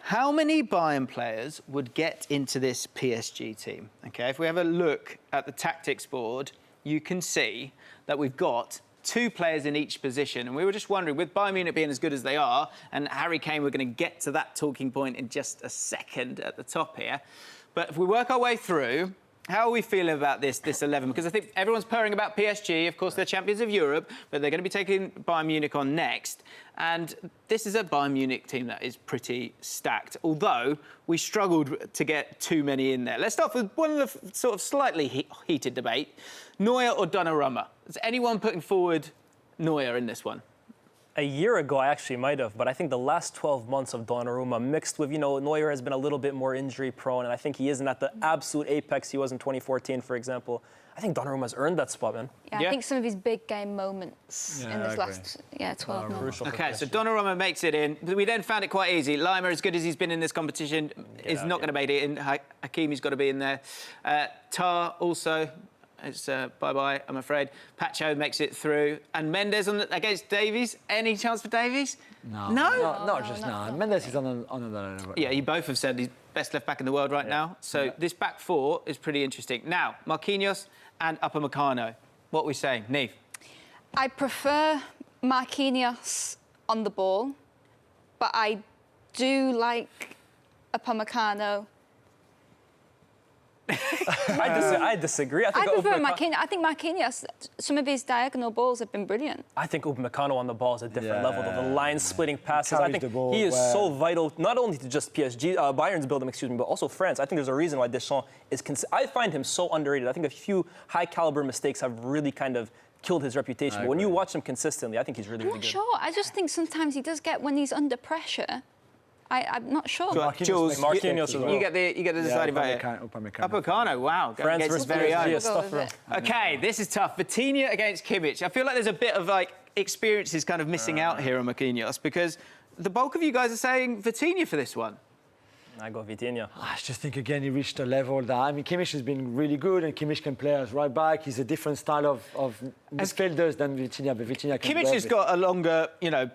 How many Bayern players would get into this PSG team? OK, if we have a look at the tactics board, you can see that we've got 2 players in each position. And we were just wondering, with Bayern Munich being as good as they are, and Harry Kane, we're going to get to that talking point in just a second at the top here. But if we work our way through, how are we feeling about this 11? Because I think everyone's purring about PSG. Of course, they're champions of Europe, but they're going to be taking Bayern Munich on next. And this is a Bayern Munich team that is pretty stacked, although we struggled to get too many in there. Let's start with one of the sort of slightly heated debate. Neuer or Donnarumma? Is anyone putting forward Neuer in this one? A year ago, I actually might have, but I think the last 12 months of Donnarumma mixed with, Neuer has been a little bit more injury-prone, and I think he isn't at the absolute apex he was in 2014, for example. I think Donnarumma's earned that spot, man. Yeah, I think some of his big game moments in this last 12 months. OK, so Donnarumma makes it in. We then found it quite easy. Lima, as good as he's been in this competition, is not going to make it in. Hakimi's got to be in there. Tar also. It's bye-bye, I'm afraid. Pacho makes it through. And Mendes against Davies. Any chance for Davies? No. No? Not just now. Mendes is on another level. Yeah, you both have said he's best left-back in the world right now. So this back four is pretty interesting. Now, Marquinhos and Upamecano. What are we saying? Niamh? I prefer Marquinhos on the ball, but I do like Upamecano. I disagree. I prefer Marquinhos. I think Marquinhos, some of his diagonal balls have been brilliant. I think Upamecano on the ball is a different level. The line-splitting passes. I think he is well. so vital, not only to just PSG, Bayern's building, but also France. I think there's a reason why Deschamps is... I find him so underrated. I think a few high-caliber mistakes have really kind of killed his reputation. But when you watch him consistently, I think he's really, really good. I'm not sure. I just think sometimes he does get, when he's under pressure... I'm not sure. Jules, Marquinhos as well. You get the deciding vote. Upamecano. Wow. France versus very own. PSG. OK, this is tough. Vitinha against Kimmich. I feel like there's a bit of, experiences kind of missing out here on Marquinhos, because the bulk of you guys are saying Vitinha for this one. I go Vitinha. I just think, again, he reached a level that... I mean, Kimmich has been really good, and Kimmich can play as right back. He's a different style of midfielders than Vitinha, but Vitinha can... Kimmich has got a longer,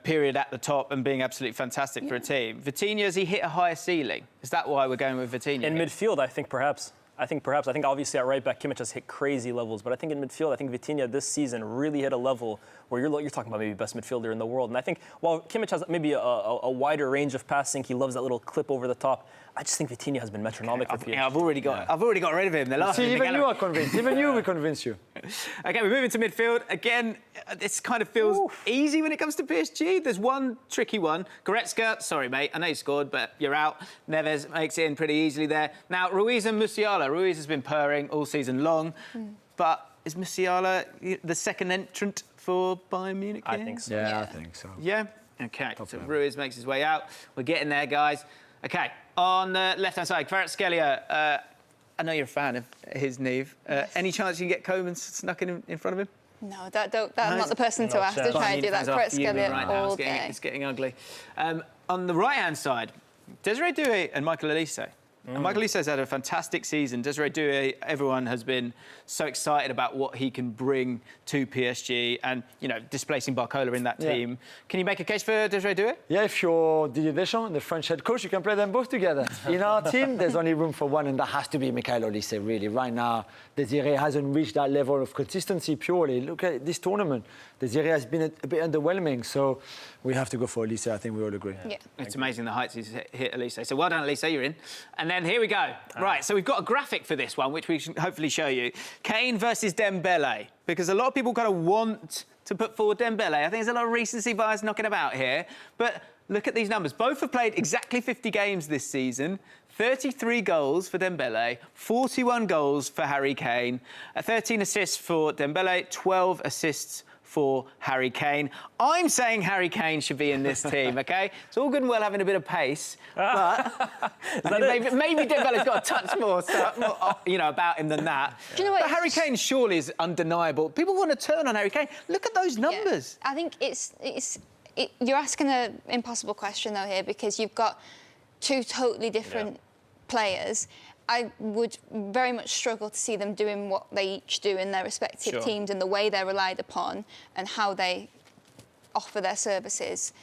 period at the top and being absolutely fantastic for a team. Vitinha, has he hit a higher ceiling? Is that why we're going with Vitinha? In midfield, I think perhaps. I think obviously at right back, Kimmich has hit crazy levels, but I think in midfield, I think Vitinha this season really hit a level where you're talking about maybe best midfielder in the world. And I think while Kimmich has maybe a wider range of passing, he loves that little clip over the top. I just think Vitinha has been metronomic for PSG. I've already got rid of him. Even you are convinced. Even you will convince you. OK, we're moving to midfield. Again, this kind of feels easy when it comes to PSG. There's one tricky one. Goretzka, sorry, mate, I know you scored, but you're out. Neves makes it in pretty easily there. Now, Ruiz and Musiala. Ruiz has been purring all season long, but is Musiala the second entrant for Bayern Munich here? I think so. Yeah, I think so. Yeah? OK, so Ruiz makes his way out. We're getting there, guys. OK, on the left-hand side, Kvaratskhelia. I know you're a fan of his, Niamh. Any chance you can get Koeman snuck in front of him? No, I'm not the person to ask to try and do that. Kvaratskhelia all day. It's getting ugly. On the right-hand side, Desiré Doué and Michael Olise. And Michael Olise has had a fantastic season. Desiré Doué, everyone has been so excited about what he can bring to PSG and, displacing Barcola in that team. Can you make a case for Desiré Doué? Yeah, if you're Didier Deschamps, the French head coach, you can play them both together. In our team, there's only room for one, and that has to be Michael Olise, really. Right now, Desiré hasn't reached that level of consistency purely. Look at this tournament. Desiré has been a bit underwhelming, so we have to go for Olise. I think we all agree. Yeah. It's amazing the heights he's hit Olise. So well done, Olise, you're in. And then here we go. Right, so we've got a graphic for this one, which we should hopefully show you. Kane versus Dembele, because a lot of people kind of want to put forward Dembele. I think there's a lot of recency bias knocking about here. But look at these numbers. Both have played exactly 50 games this season. 33 goals for Dembele, 41 goals for Harry Kane, 13 assists for Dembele, 12 assists for Harry Kane. I'm saying Harry Kane should be in this team, OK? It's all good and well having a bit of pace, but maybe Dembele's got a touch more stuff, about him than that. Do you know what? But Harry Kane surely is undeniable. People want to turn on Harry Kane. Look at those numbers. Yeah. I think you're asking an impossible question, though, here, because you've got two totally different players. I would very much struggle to see them doing what they each do in their respective teams and the way they're relied upon and how they offer their services.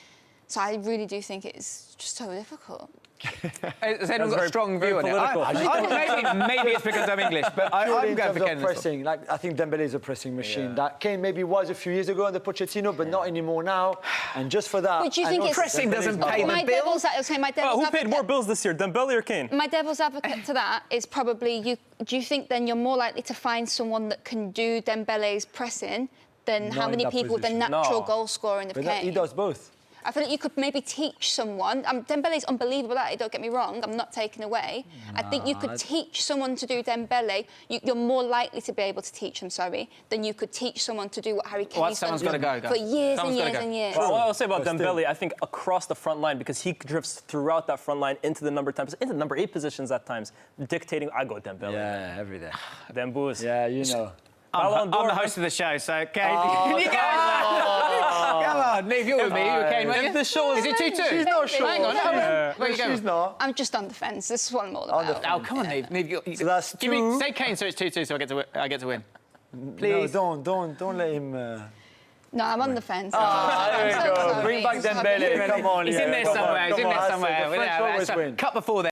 So I really do think it's just so difficult. Has anyone got a strong view on it? Maybe it's because I'm English, but I'm going for Kane. Pressing, like I think Dembele is a pressing machine. That Kane maybe was a few years ago under Pochettino, but not anymore now. And just for that, Would you think it's pressing doesn't pay the bills? Who paid more bills this year, Dembele or Kane? My devil's advocate to that is probably you. Do you think then you're more likely to find someone that can do Dembele's pressing than Not how in many that people position. the natural No. goal scorer in the but game? he does both. I feel like you could maybe teach someone. Dembele's unbelievable at it, don't get me wrong. I'm not taking away. I think you could teach someone to do Dembele. You're more likely to be able to teach him, than you could teach someone to do what Harry Kane's done someone's gotta go, for years Someone's and years gotta and go. years. Well, what I'll say about But still. Dembele, I think across the front line, because he drifts throughout that front line into the number 10, into the number 8 positions at times, dictating. I go Dembele. Yeah, every day. Dembooz. Yeah, you know. Ballon I'm d'Or. the host of the show, so Kane, you go. Come on, Neve, you're with me. You were Kane, weren't you? If the show Is it 2-2? She's not sure. Hang on, where you going? She's not. I'm just on the fence. This is what I'm all On the about. fence. Oh, come on, Neve. Neve, So that's give me, two. say Kane, so it's 2-2, so I get to win. No, Please. don't let him. No, I'm on the fence. There I'm you so go. sorry. Bring back I'm so Dembele. happy. Come on, He's in there come on, somewhere. He's in come there on. somewhere. The French always win. Cut before then.